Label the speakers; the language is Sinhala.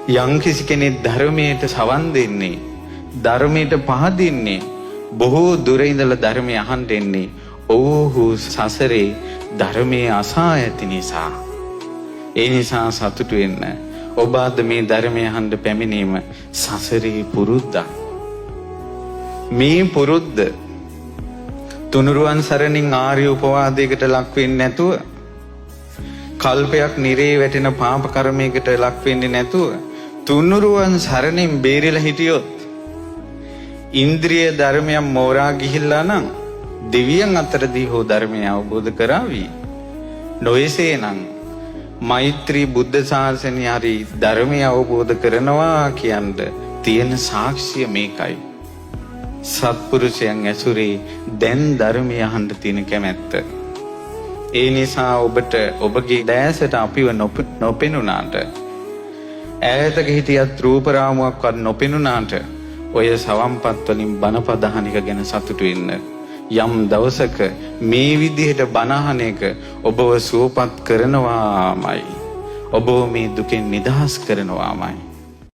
Speaker 1: යම්කිසි කෙනෙක් ධර්මයට සවන් දෙන්නේ, ධර්මයට පහදින්නේ, බොහෝ දුර ඉඳලා ධර්මය අහන්න එන්නේ ඔව්හු සසරේ ධර්මයේ අසා ඇති නිසා. ඒ නිසා සතුටු වෙන්න. ඔබ අද මේ ධර්මය අහන්න පැමිණීම සසරේ පුරුද්දක්. මේ පුරුද්ද තුනුරුවන් සරණින් ආර්ය උපවාදයකට ලක් වෙන්නේ නැතුව, කල්පයක් නිරේ වැටෙන පාප කර්මයකට ලක් වෙන්නේ නැතුව, තුනුරුවන් සරණින් බේරිලා හිටියොත්, ඉන්ද්‍රිය ධර්මයන් මෝරා ගිහිල්ලා නම් දෙවියන් අතරදී හෝ ධර්මය අවබෝධ කරાવી. නොයසේනම් මෛත්‍රී බුද්ධ ශාසනය හරි ධර්මය අවබෝධ කරනවා කියන්න තියෙන සාක්ෂිය මේකයි. සත්පුරුෂයන් ඇසුරේ දැන් ධර්මය අහන්න තියෙන කැමැත්ත. ඒ නිසා ඔබට ඔබගේ දැසට අපිව නොපෙනුනාට, ඈතක හිටියත් රූප රාමුවක්වත් නොපෙනුනාට, ඔය සවම්පත් වලින් බණපද අහන එක ගැන සතුටු වෙන්න. යම් දවසක මේ විදිහට බණ අහන එක ඔබව සුවපත් කරනවාමයි. ඔබව මේ දුකෙන් නිදහස් කරනවාමයි.